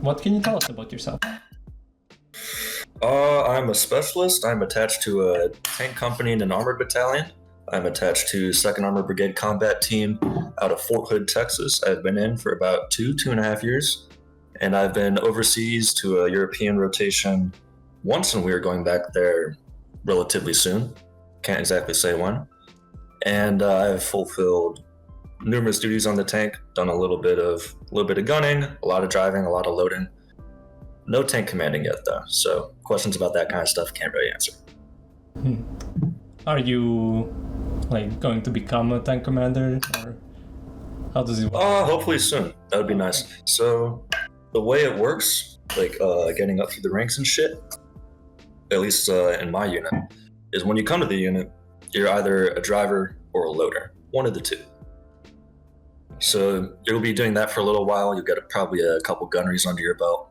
What can you tell us about yourself? I'm a specialist. I'm attached to a tank company in an armored battalion. I'm attached to 2nd Armored Brigade Combat Team out of Fort Hood, Texas. I've been in for about 2.5 years, and I've been overseas to a European rotation once, and we are going back there relatively soon. Can't exactly say when. And I've fulfilled numerous duties on the tank. Done a little bit of gunning, a lot of driving, a lot of loading. No tank commanding yet, though. So questions about that kind of stuff can't really answer. Are you going to become a tank commander, or how does it work? Hopefully soon. That would be nice. So the way it works, getting up through the ranks and shit, at least in my unit, is when you come to the unit, you're either a driver or a loader, one of the two. So you'll be doing that for a little while. You'll get probably a couple gunneries under your belt,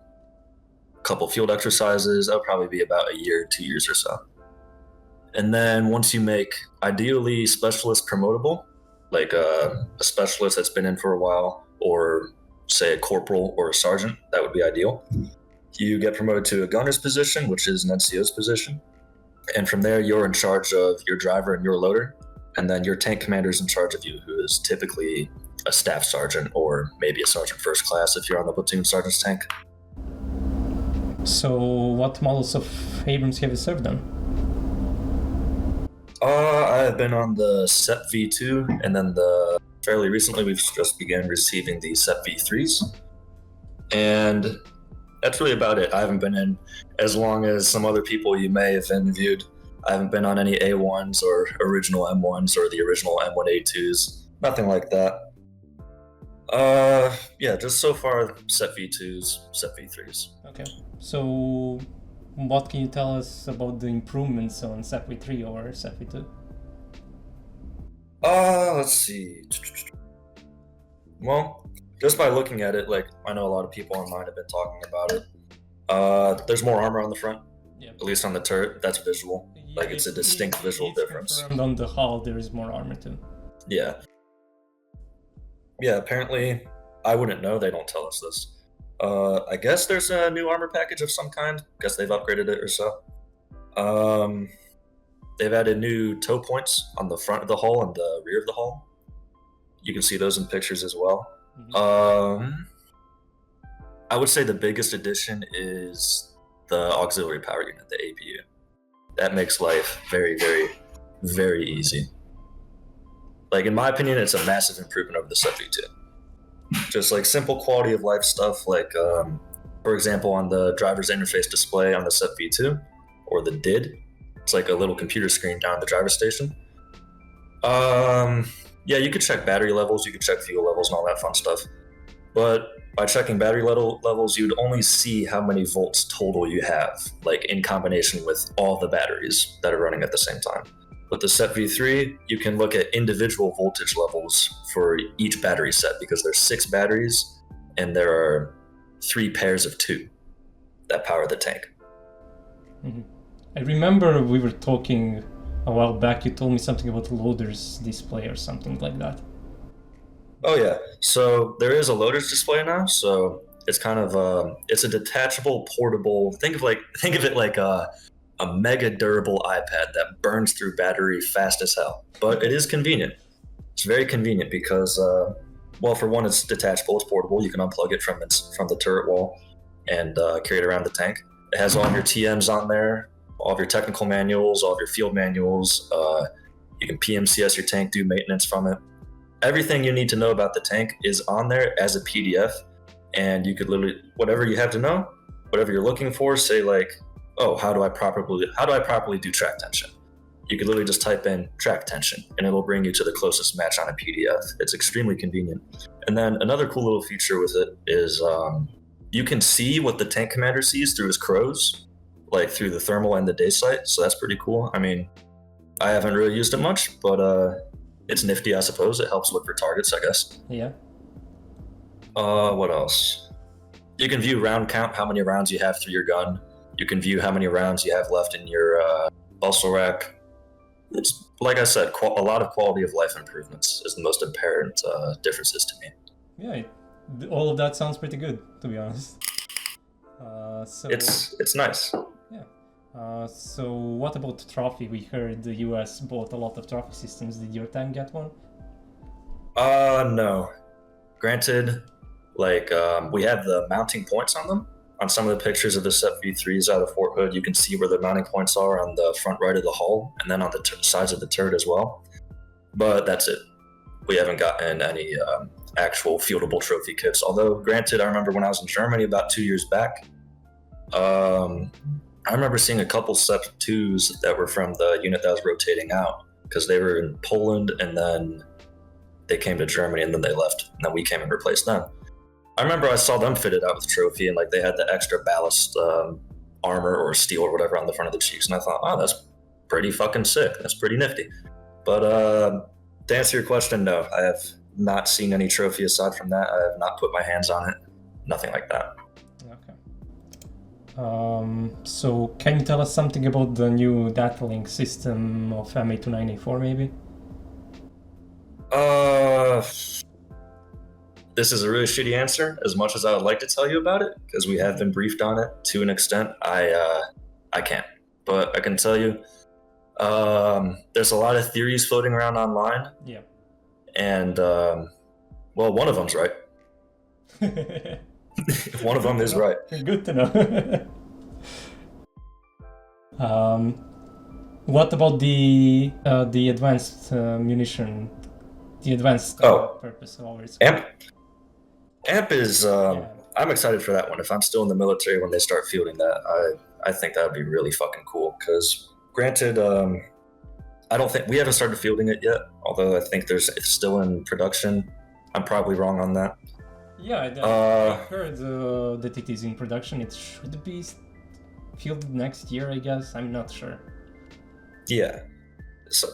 a couple field exercises. That'll probably be about a year, 2 years or so. And then once you make, ideally, specialist promotable, like a specialist that's been in for a while, or say a corporal or a sergeant, that would be ideal. You get promoted to a gunner's position, which is an NCO's position. And from there, you're in charge of your driver and your loader. And then your tank commander is in charge of you, who is typically a staff sergeant or maybe a sergeant first class if you're on the platoon sergeant's tank. So what models of Abrams have you served on? I've been on the SEP V2, and then fairly recently we've just began receiving the SEP V3s. And that's really about it. I haven't been in as long as some other people you may have interviewed. I haven't been on any A1s or original M1s or the original M1A2s. Nothing like that. Just so far, SEP V2s, SEP V3s. Okay. So what can you tell us about the improvements on SEP V3 or SEP V2? Let's see. Well, just by looking at it, I know a lot of people online have been talking about it. There's more armor on the front, at least on the turret. That's visual. It's a distinct visual difference. And on the hull, there is more armor too. Yeah. Yeah, apparently, I wouldn't know. They don't tell us this. I guess there's a new armor package of some kind. Guess they've upgraded it or so. They've added new toe points on the front of the hull and the rear of the hull. You can see those in pictures as well. Mm-hmm. I would say the biggest addition is the auxiliary power unit, the APU. That makes life very, very, very easy. In my opinion, it's a massive improvement over the SEP V2. Just simple quality of life stuff, for example, on the driver's interface display on the SEP V2, or the DID, it's a little computer screen down at the driver's station. You could check battery levels, you could check fuel levels and all that fun stuff. But by checking battery levels, you'd only see how many volts total you have, in combination with all the batteries that are running at the same time. With the SEP V3, you can look at individual voltage levels for each battery set because there's 6 batteries and there are 3 pairs of 2 that power the tank. Mm-hmm. I remember we were talking a while back, you told me something about loader's display or something like that. Oh yeah, so there is a loader's display now, so it's kind of it's a detachable, portable, think of it like a mega durable iPad that burns through battery fast as hell. But it is convenient. It's very convenient because, for one, it's detachable, it's portable. You can unplug it from the turret wall and carry it around the tank. It has all of your TMs on there, all of your technical manuals, all of your field manuals. You can PMCS your tank, do maintenance from it. Everything you need to know about the tank is on there as a PDF, and you could literally, whatever you have to know, whatever you're looking for, say how do I properly do track tension? You could literally just type in track tension and it'll bring you to the closest match on a PDF. It's extremely convenient. And then another cool little feature with it is you can see what the tank commander sees through his crows, through the thermal and the day sight. So that's pretty cool. I mean, I haven't really used it much, but it's nifty, I suppose. It helps look for targets, I guess. Yeah. What else? You can view round count, how many rounds you have through your gun. You can view how many rounds you have left in your muscle rack. It's, like I said, a lot of quality of life improvements is the most apparent differences to me. Yeah, all of that sounds pretty good, to be honest. So it's nice. yeah. So what about trophy? We heard the US bought a lot of trophy systems. Did your tank get one? No. Granted, like we have the mounting points on them. On some of the pictures of the SEP V3s out of Fort Hood, you can see where the mounting points are on the front right of the hull, and then on the sides of the turret as well. But that's it. We haven't gotten any actual fieldable trophy kits. Although, granted, I remember when I was in Germany about 2 years back, I remember seeing a couple SEP 2s that were from the unit that was rotating out, because they were in Poland and then they came to Germany and then they left, and then we came and replaced them. I remember I saw them fitted out with trophy, and like they had the extra ballast armor or steel or whatever on the front of the cheeks, and I thought, oh, that's pretty fucking sick. That's pretty nifty. But to answer your question, no, I have not seen any trophy aside from that. I have not put my hands on it. Nothing like that. Okay. So can you tell us something about the new Datalink system of M1A2 maybe? This is a really shitty answer. As much as I would like to tell you about it, because we have been briefed on it to an extent, I can't. But I can tell you, there's a lot of theories floating around online. Yeah. And well, one of them's right. One of them is right. Good to know. What about the advanced munition? The advanced purpose always. AMP is. I'm excited for that one. If I'm still in the military when they start fielding that, I think that would be really fucking cool. Because granted, I don't think we haven't started fielding it yet. Although I think it's still in production. I'm probably wrong on that. Yeah, I heard that it is in production. It should be fielded next year, I guess. I'm not sure. Yeah. So,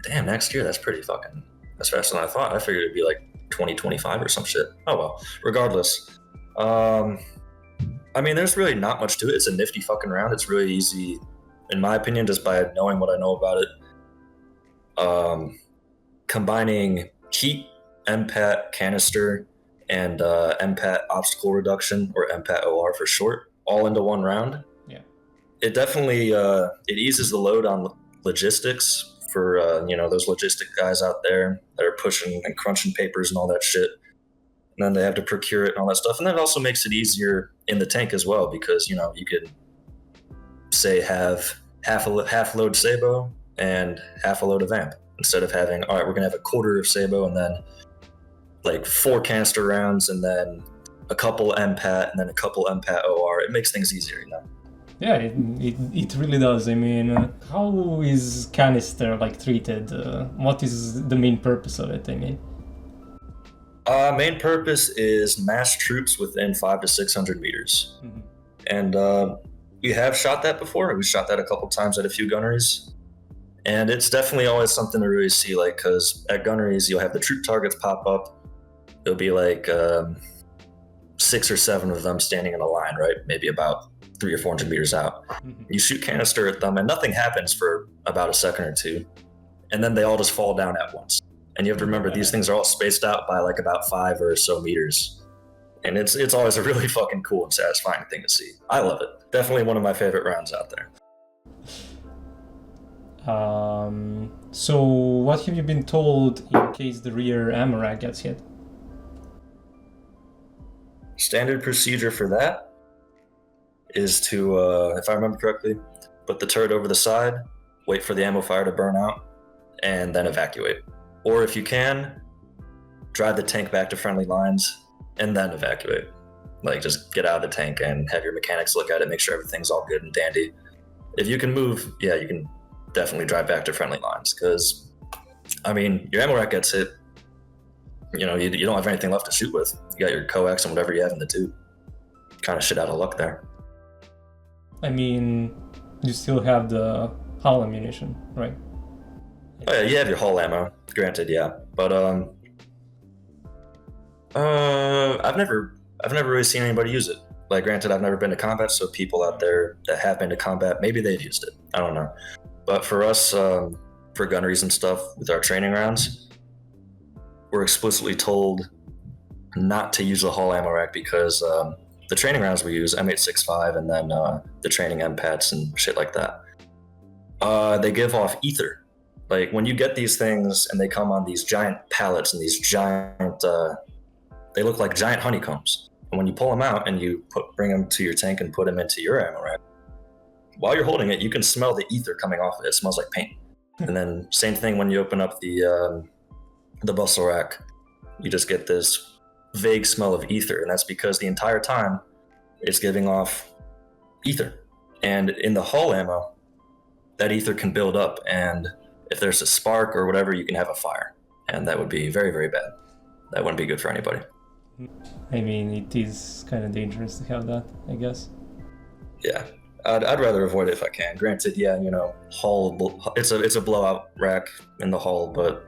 damn, next year. That's pretty fucking. That's faster than I thought. I figured it'd be like 2025 or some shit. Oh well. Regardless, I mean, there's really not much to it. It's a nifty fucking round. It's really easy, in my opinion, just by knowing what I know about it. Combining heat, MPAT canister, and MPAT obstacle reduction, or MPAT OR for short, all into one round. Yeah. It definitely it eases the load on logistics for those logistic guys out there that are pushing and crunching papers and all that shit. And then they have to procure it and all that stuff. And that also makes it easier in the tank as well, because you could say have half load Sabo and half a load of amp, instead of having, all right, we're gonna have a quarter of Sabo and then like 4 canister rounds and then a couple MPAT and then a couple MPAT OR. It makes things easier, Yeah, it really does. I mean, how is canister like treated? What is the main purpose of it? I mean, main purpose is mass troops within 500 to 600 meters, and we have shot that before. We shot that a couple times at a few gunneries, and it's definitely always something to really see. Like, because at gunneries you'll have the troop targets pop up. It'll be like 6 or 7 of them standing in a line, right? Maybe about 300 or 400 meters out. You shoot canister at them and nothing happens for about a second or two, and then they all just fall down at once. And you have to remember, these things are all spaced out by like about 5 or so meters, and it's always a really fucking cool and satisfying thing to see. I love it. Definitely one of my favorite rounds out there. So what have you been told in case the rear ammo rack gets hit? Standard procedure for that is to, if I remember correctly, put the turret over the side, wait for the ammo fire to burn out, and then evacuate. Or if you can, drive the tank back to friendly lines and then evacuate. Like, just get out of the tank and have your mechanics look at it, make sure everything's all good and dandy. If you can move, yeah, you can definitely drive back to friendly lines, because, I mean, your ammo rack gets hit, you don't have anything left to shoot with. You got your coax and whatever you have in the tube. Kind of shit out of luck there. I mean, you still have the hull ammunition, right? Oh yeah, you have your hull ammo, granted, yeah. But I've never really seen anybody use it. Like, granted, I've never been to combat, so people out there that have been to combat, maybe they've used it. I don't know. But for us, for gunneries and stuff with our training rounds, we're explicitly told not to use the hull ammo rack, because the training rounds we use, M1A2 and then the training MPATs and shit like that. They give off ether. Like when you get these things and they come on these giant pallets and these giant, they look like giant honeycombs. And when you pull them out and you bring them to your tank and put them into your ammo rack, while you're holding it, you can smell the ether coming off of it. It smells like paint. And then same thing when you open up the bustle rack, you just get this vague smell of ether, and that's because the entire time it's giving off ether. And in the hull ammo, that ether can build up, and if there's a spark or whatever, you can have a fire, and that would be very, very bad. That wouldn't be good for anybody. I mean, it is kind of dangerous to have that, I guess. Yeah, I'd rather avoid it if I can. Granted, yeah, you know, hull, it's a blowout rack in the hull, but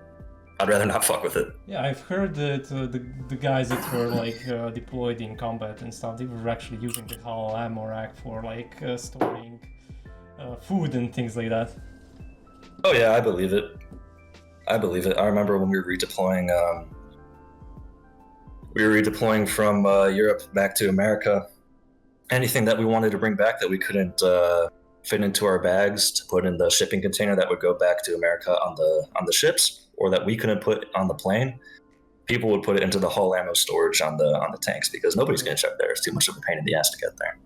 I'd rather not fuck with it. Yeah, I've heard that the guys that were like deployed in combat and stuff, they were actually using the hull ammo rack for like storing food and things like that. Oh yeah, I believe it. I remember when we were redeploying. From Europe back to America. Anything that we wanted to bring back that we couldn't fit into our bags to put in the shipping container that would go back to America on the ships, or that we couldn't put on the plane, people would put it into the hull ammo storage on the tanks, because nobody's going to check there. It's too much of a pain in the ass to get there.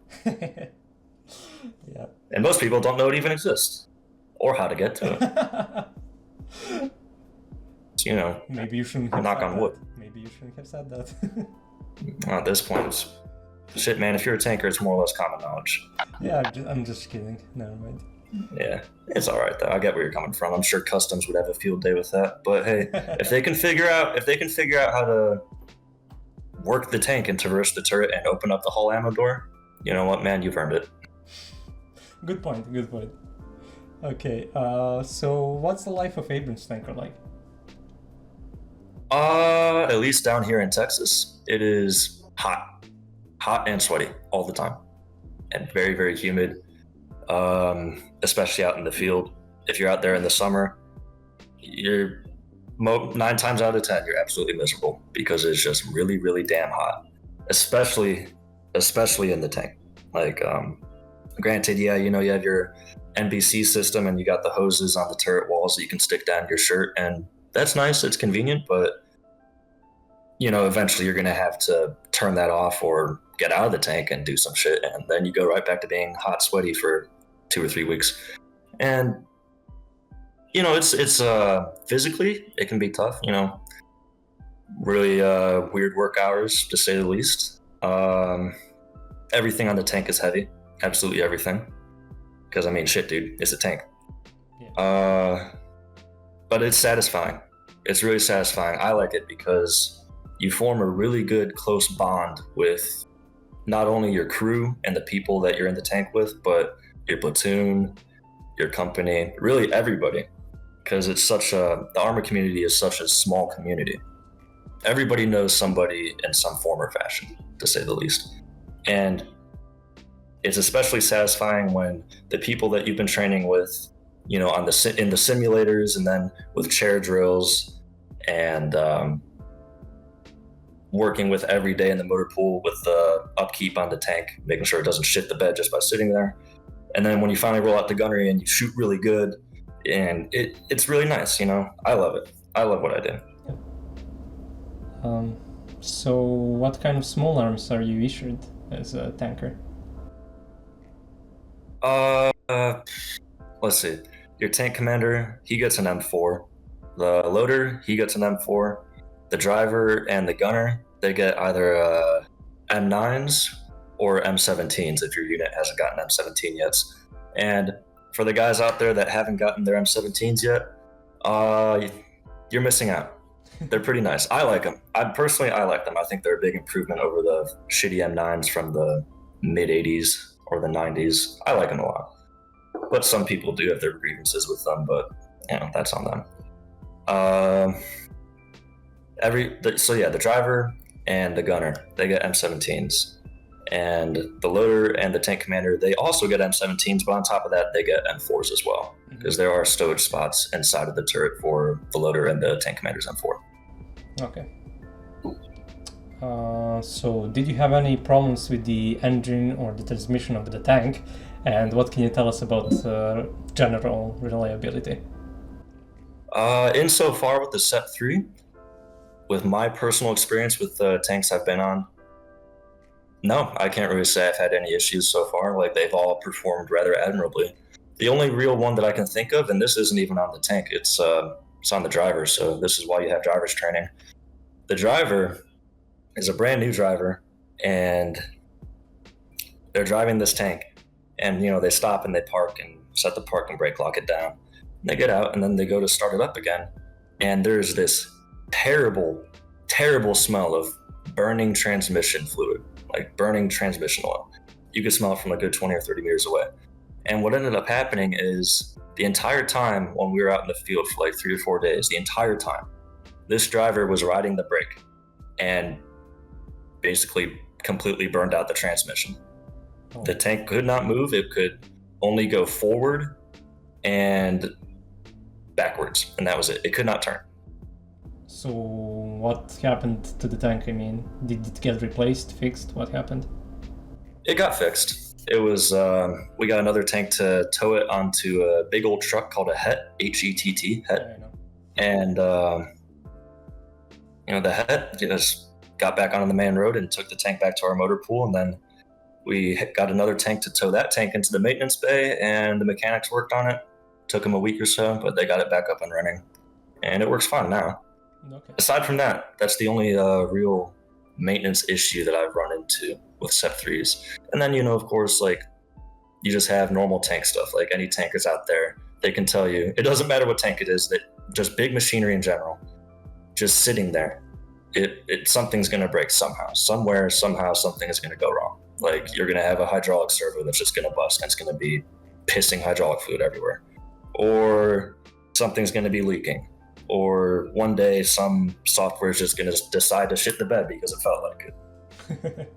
Yeah. And most people don't know it even exists, or how to get to it. So, you know, maybe you shouldn't have knock said on that. wood. Maybe you shouldn't have said that. At this point, it's shit, man. If you're a tanker, it's more or less common knowledge. Yeah, I'm just kidding. Never mind. Yeah, it's all right though. I get where you're coming from. I'm sure customs would have a field day with that. But hey, if they can figure out how to work the tank and traverse the turret and open up the hull ammo door, you know what, man, you've earned it. Good point. Okay, so what's the life of Abrams tanker like? At least down here in Texas, it is hot and sweaty all the time, and very, very humid. Especially out in the field. If you're out there in the summer, you're 9 times out of 10 you're absolutely miserable, because it's just really, really damn hot. Especially in the tank. Like, granted, yeah, you know, you have your NBC system and you got the hoses on the turret walls that you can stick down your shirt, and that's nice, it's convenient, but you know, eventually you're gonna have to turn that off or get out of the tank and do some shit, and then you go right back to being hot, sweaty for 2 or 3 weeks. And you know, it's physically it can be tough, you know, really weird work hours, to say the least. Everything on the tank is heavy, absolutely everything, because I mean, shit, dude, it's a tank. Yeah. But it's satisfying. It's really satisfying. I like it because you form a really good close bond with not only your crew and the people that you're in the tank with, but your platoon, your company, really everybody. Because it's the armor community is such a small community. Everybody knows somebody in some form or fashion, to say the least. And it's especially satisfying when the people that you've been training with, you know, in the simulators, and then with chair drills, and working with every day in the motor pool with the upkeep on the tank, making sure it doesn't shit the bed just by sitting there. And then when you finally roll out the gunnery and you shoot really good, and it's really nice, you know. I love it. I love what I do. So what kind of small arms are you issued as a tanker? Let's see. Your tank commander, he gets an M4. The loader, he gets an M4. The driver and the gunner, they get either M9s or M17s if your unit hasn't gotten M17 yet. And for the guys out there that haven't gotten their M17s yet, you're missing out. They're pretty nice. I like them. I like them. I think they're a big improvement over the shitty M9s from the mid-80s or the 90s. I like them a lot. But some people do have their grievances with them, but you know, that's on them. The driver and the gunner, they get M17s. And the loader and the tank commander, they also get M17s, but on top of that, they get M4s as well. Because there are stowage spots inside of the turret for the loader and the tank commander's M4. Okay. So did you have any problems with the engine or the transmission of the tank? And what can you tell us about general reliability? Insofar with the SEP 3, with my personal experience with the tanks I've been on, no, I can't really say I've had any issues so far. Like, they've all performed rather admirably. The only real one that I can think of, and this isn't even on the tank, it's on the driver, so this is why you have driver's training. The driver is a brand new driver, and they're driving this tank, and they stop and they park and set the parking brake, lock it down. And they get out, and then they go to start it up again, and there's this terrible, terrible smell of burning transmission fluid, like burning transmission oil. You could smell it from a good 20 or 30 meters away. And what ended up happening is the entire time when we were out in the field for like 3 or 4 days, the entire time, this driver was riding the brake and basically completely burned out the transmission. Oh. The tank could not move. It could only go forward and backwards, and that was it. It could not turn. So what happened to the tank? I mean, did it get replaced, fixed? What happened? It got fixed. It was, we got another tank to tow it onto a big old truck called a HET, H-E-T-T, HET. Yeah, I know. And, the HET just got back on the main road and took the tank back to our motor pool. And then we got another tank to tow that tank into the maintenance bay, and the mechanics worked on it. Took them a week or so, but they got it back up and running. And it works fine now. Okay. Aside from that, that's the only real maintenance issue that I've run into with SEP 3s. And then, of course, like, you just have normal tank stuff. Like, any tankers out there, they can tell you, it doesn't matter what tank it is, that just big machinery in general, just sitting there, something's going to break somehow. Somewhere, somehow, something is going to go wrong. Like, you're going to have a hydraulic servo that's just going to bust, and it's going to be pissing hydraulic fluid everywhere. Or something's going to be leaking. Or one day some software is just going to decide to shit the bed because it felt like it.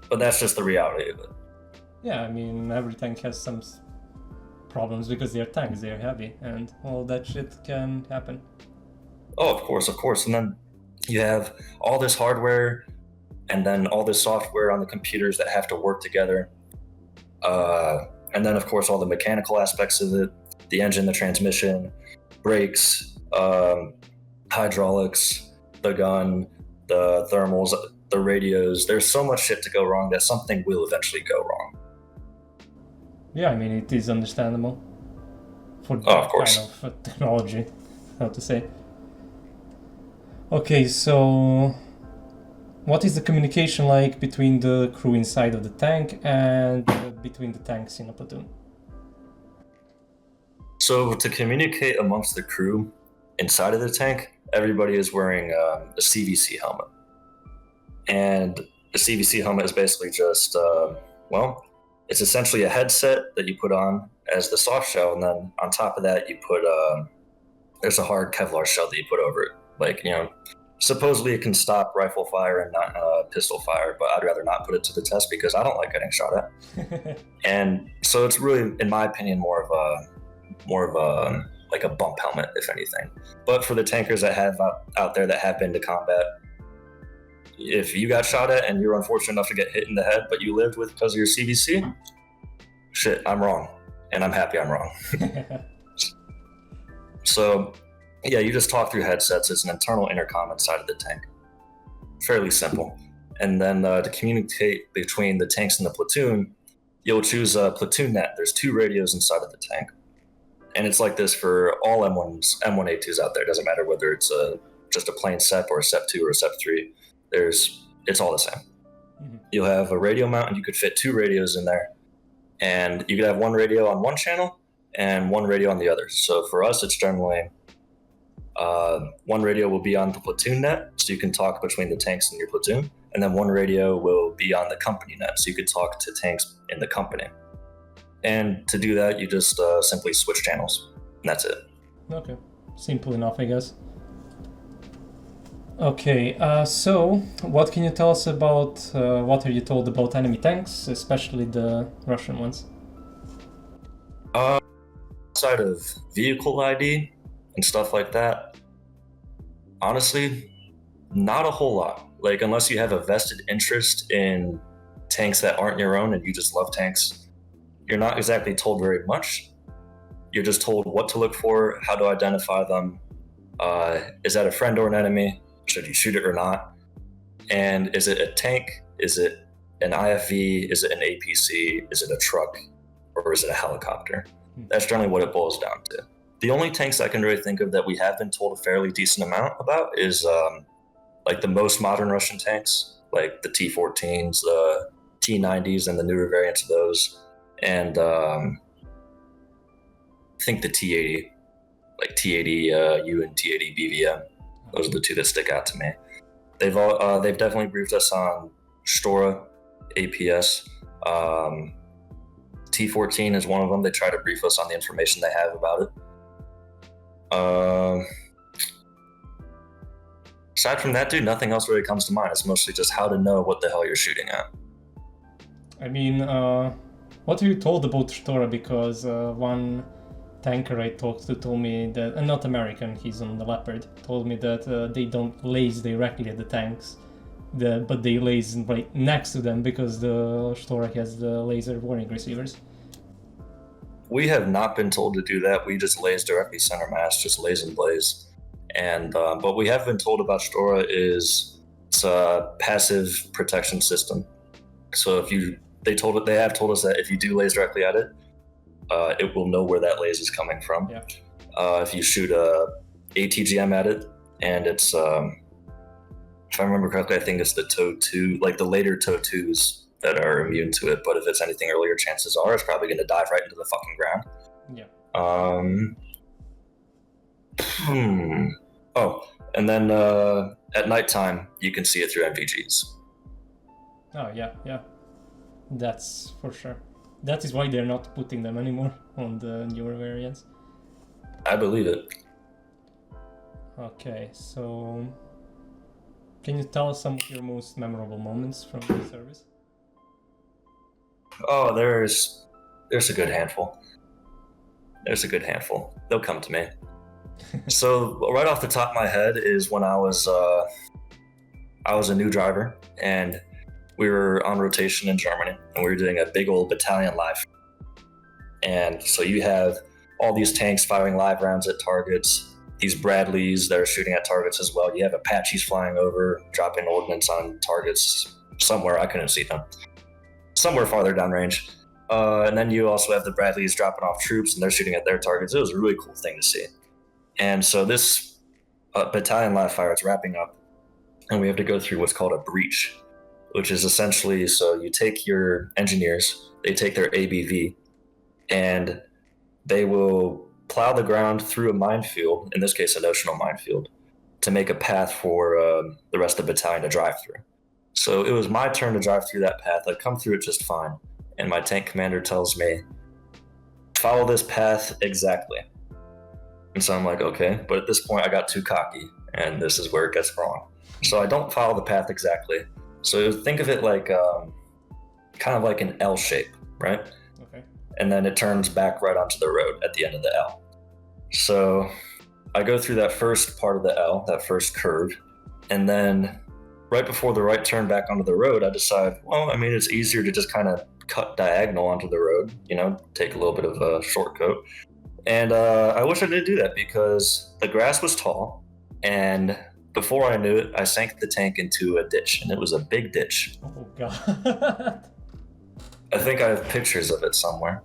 But that's just the reality of it. Yeah, I mean, every tank has some problems because they're tanks, they're heavy, and all that shit can happen. Oh, of course. And then you have all this hardware and then all this software on the computers that have to work together. And then, of course, all the mechanical aspects of it, the engine, the transmission, brakes, hydraulics, the gun, the thermals, the radios. There's so much shit to go wrong that something will eventually go wrong. Yeah, I mean, it is understandable for that of course. kind of technology, how to say. Okay, so what is the communication like between the crew inside of the tank and between the tanks in a platoon? So to communicate amongst the crew inside of the tank, everybody is wearing a CVC helmet. And the CVC helmet is basically just, it's essentially a headset that you put on as the soft shell, and then on top of that you put, there's a hard Kevlar shell that you put over it. Like, supposedly it can stop rifle fire and not pistol fire, but I'd rather not put it to the test because I don't like getting shot at. And so it's really, in my opinion, more of a like a bump helmet, if anything. But for the tankers that have out there that have been to combat, if you got shot at and you're unfortunate enough to get hit in the head, but you lived with because of your CVC, shit, I'm wrong, and I'm happy I'm wrong. So yeah, you just talk through headsets. It's an internal intercom inside of the tank. Fairly simple. And then to communicate between the tanks and the platoon, you'll choose a platoon net. There's 2 radios inside of the tank. And it's like this for all M1A2s out there. It doesn't matter whether it's just a plain SEP or a SEP 2 or a SEP 3. It's all the same. Mm-hmm. You'll have a radio mount, and you could fit 2 radios in there. And you could have 1 radio on one channel and 1 radio on the other. So for us, it's generally 1 radio will be on the platoon net, so you can talk between the tanks and your platoon. And then 1 radio will be on the company net, so you could talk to tanks in the company. And to do that, you just simply switch channels, and that's it. Okay, simple enough, I guess. Okay, so what can you tell us about, what are you told about enemy tanks, especially the Russian ones? Outside of vehicle ID and stuff like that, honestly, Not a whole lot. Like, unless you have a vested interest in tanks that aren't your own and you just love tanks, you're not exactly told very much. You're just told what to look for, how to identify them. Is that a friend or an enemy? Should you shoot it or not? And is it a tank? Is it an IFV? Is it an APC? Is it a truck? Or is it a helicopter? That's generally what it boils down to. The only tanks I can really think of that we have been told a fairly decent amount about is like the most modern Russian tanks, like the T-14s, the T-90s, and the newer variants of those. And I think the T-80, like T-80U and T-80 BVM. Those are the two that stick out to me. They've definitely briefed us on Stora, APS. T-14 is one of them. They try to brief us on the information they have about it. Aside from that, dude, nothing else really comes to mind. It's mostly just how to know what the hell you're shooting at. I mean, what are you told about Stora? Because one tanker I talked to told me that, not American, he's on the Leopard, told me that they don't laze directly at the tanks, but they laze right next to them because the Stora has the laser warning receivers. We have not been told to do that. We just laze directly center mass, just laze and blaze. And what we have been told about Stora is it's a passive protection system. So they have told us that if you do laze directly at it, it will know where that laser is coming from. Yeah. If you shoot a ATGM at it, and it's if I remember correctly, I think it's the TOW 2, like the later TOW 2s that are immune to it. But if it's anything earlier, chances are it's probably going to dive right into the fucking ground. Yeah. Oh, and then at nighttime you can see it through NVGs. Oh yeah. That's for sure. That is why they're not putting them anymore on the newer variants. I believe it. Okay, so can you tell us some of your most memorable moments from the service? Oh, there's a good handful. They'll come to me. So right off the top of my head is when I was a new driver, and we were on rotation in Germany, and we were doing a big old battalion live. And so you have all these tanks firing live rounds at targets, these Bradleys that are shooting at targets as well. You have Apaches flying over, dropping ordnance on targets somewhere. I couldn't see them. Somewhere farther downrange. And then you also have the Bradleys dropping off troops, and they're shooting at their targets. It was a really cool thing to see. And so this battalion live fire is wrapping up, and we have to go through what's called a breach, which is essentially, so you take your engineers, they take their ABV, and they will plow the ground through a minefield, in this case a notional minefield, to make a path for the rest of the battalion to drive through. So it was my turn to drive through that path. I'd come through it just fine, and my tank commander tells me, follow this path exactly. And so I'm like, okay, but at this point I got too cocky, and this is where it gets wrong. So I don't follow the path exactly. So think of it like kind of like an L shape, right? Okay. And then it turns back right onto the road at the end of the L. So I go through that first part of the L, that first curve, and then right before the right turn back onto the road, I decide, well, I mean, it's easier to just kind of cut diagonal onto the road, take a little bit of a shortcut. And I wish I didn't do that because the grass was tall, and before I knew it, I sank the tank into a ditch, and it was a big ditch. Oh god. I think I have pictures of it somewhere.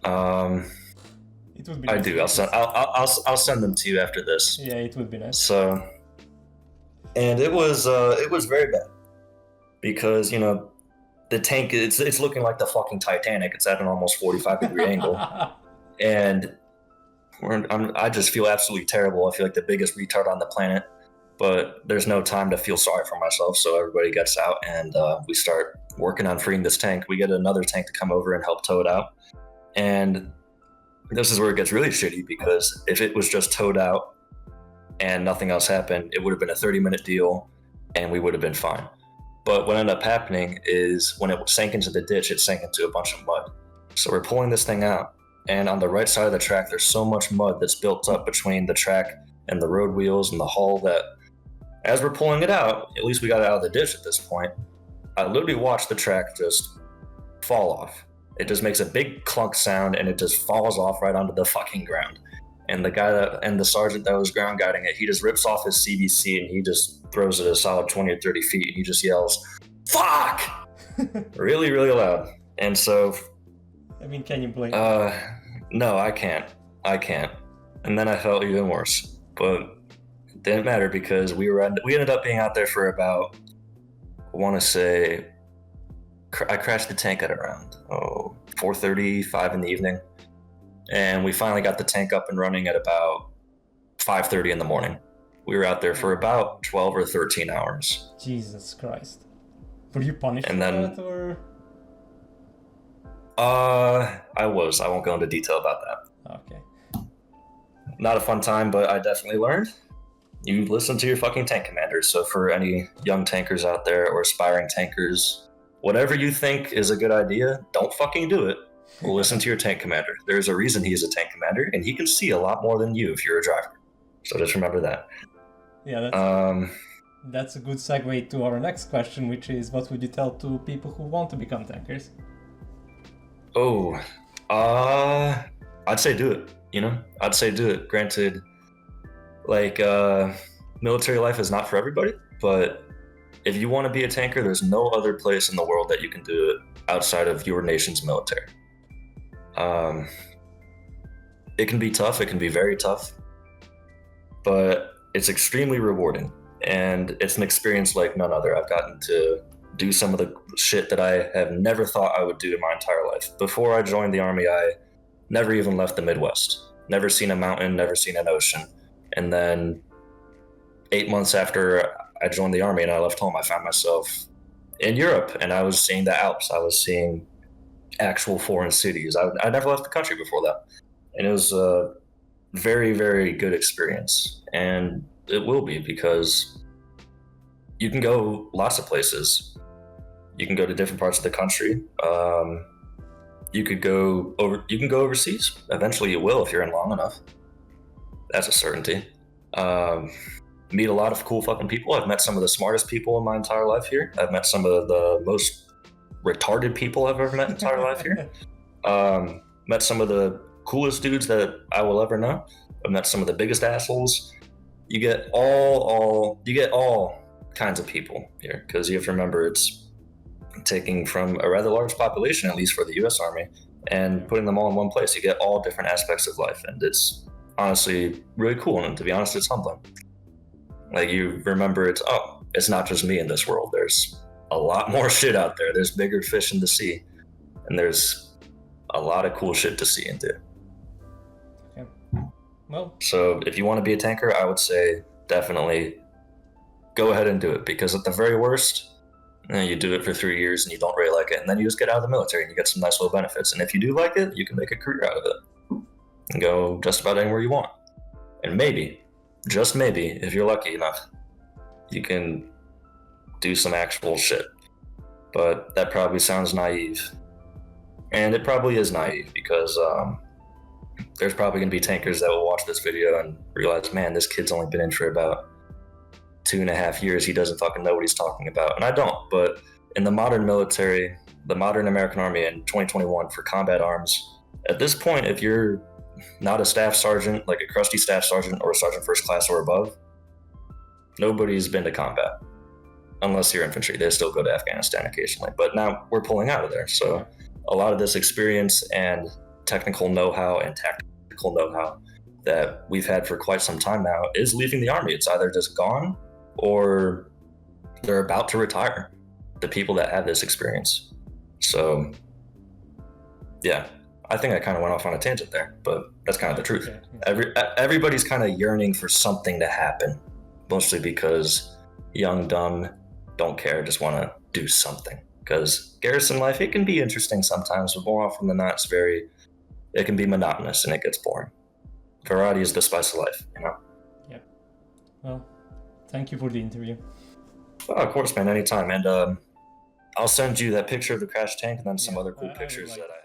It would be. I do. I'll send them to you after this. Yeah, it would be nice. So, and it was very bad because the tank it's looking like the fucking Titanic. It's at an almost 45-degree angle, and I just feel absolutely terrible. I feel like the biggest retard on the planet. But there's no time to feel sorry for myself, so everybody gets out, and we start working on freeing this tank. We get another tank to come over and help tow it out. And this is where it gets really shitty, because if it was just towed out and nothing else happened, it would have been a 30-minute deal, and we would have been fine. But what ended up happening is when it sank into the ditch, it sank into a bunch of mud. So we're pulling this thing out, and on the right side of the track, there's so much mud that's built up between the track and the road wheels and the hull that As we're pulling it out, at least we got it out of the ditch at this point, I literally watched the track just fall off. It just makes a big clunk sound and it just falls off right onto the fucking ground. And the sergeant that was ground guiding it, he just rips off his CBC and he just throws it a solid 20 or 30 feet and he just yells, "Fuck!" really, really loud. And so, I mean, can you blame? No, I can't. And then I felt even worse, but it didn't matter because we ended up being out there for about, I want to say, I crashed the tank at around 4:35 in the evening, and we finally got the tank up and running at about 5:30 in the morning. We were out there for about 12 or 13 hours. Jesus Christ. Were you punished And for then, that, or? I won't go into detail about that. Okay. Not a fun time, but I definitely learned. You listen to your fucking tank commander. So for any young tankers out there or aspiring tankers, whatever you think is a good idea, don't fucking do it. Listen to your tank commander. There's a reason he's a tank commander, and he can see a lot more than you if you're a driver. So just remember that. Yeah, that's a good segue to our next question, which is, what would you tell to people who want to become tankers? I'd say do it. I'd say do it. Granted, like, military life is not for everybody, but if you want to be a tanker, there's no other place in the world that you can do it outside of your nation's military. It can be tough. It can be very tough, but it's extremely rewarding, and it's an experience like none other. I've gotten to do some of the shit that I have never thought I would do in my entire life. Before I joined the Army, I never even left the Midwest. Never seen a mountain, never seen an ocean. And then 8 months after I joined the Army and I left home, I found myself in Europe, and I was seeing the Alps. I was seeing actual foreign cities. I never left the country before that. And it was a very, very good experience. And it will be, because you can go lots of places. You can go to different parts of the country. You can go overseas. Eventually you will if you're in long enough. That's a certainty. Meet a lot of cool fucking people. I've met some of the smartest people in my entire life here. I've met some of the most retarded people I've ever met in my entire life here. Met some of the coolest dudes that I will ever know. I've met some of the biggest assholes. You get all kinds of people here, because you have to remember it's taking from a rather large population, at least for the U.S. Army, and putting them all in one place. You get all different aspects of life, and it's honestly really cool. And to be honest, it's humbling. Like, you remember it's not just me in this world. There's a lot more shit out there. There's bigger fish in the sea, and there's a lot of cool shit to see and do. Okay. Well, so if you want to be a tanker, I would say definitely go ahead and do it, because at the very worst, you do it for 3 years and you don't really like it, and then you just get out of the military and you get some nice little benefits. And if you do like it, you can make a career out of it and go just about anywhere you want. And maybe, just maybe, if you're lucky enough, you can do some actual shit. But that probably sounds naive. And it probably is naive, because there's probably going to be tankers that will watch this video and realize, man, this kid's only been in for about 2.5 years. He doesn't fucking know what he's talking about. And I don't. But in the modern military, the modern American Army in 2021 for combat arms, at this point, if you're not a staff sergeant, like a crusty staff sergeant or a sergeant first class or above, nobody's been to combat. Unless you're infantry. They still go to Afghanistan occasionally. But now we're pulling out of there. So a lot of this experience and technical know-how and tactical know-how that we've had for quite some time now is leaving the Army. It's either just gone or they're about to retire, the people that have this experience. So, yeah, I think I kind of went off on a tangent there, but that's kind of the truth. Everybody's kind of yearning for something to happen, mostly because young, dumb, don't care, just want to do something. Because garrison life, it can be interesting sometimes, but more often than not, it can be monotonous and it gets boring. Variety is the spice of life, you know? Yeah. Well, thank you for the interview. Well, of course, man, anytime. And I'll send you that picture of the crash tank and then some other cool pictures that I have.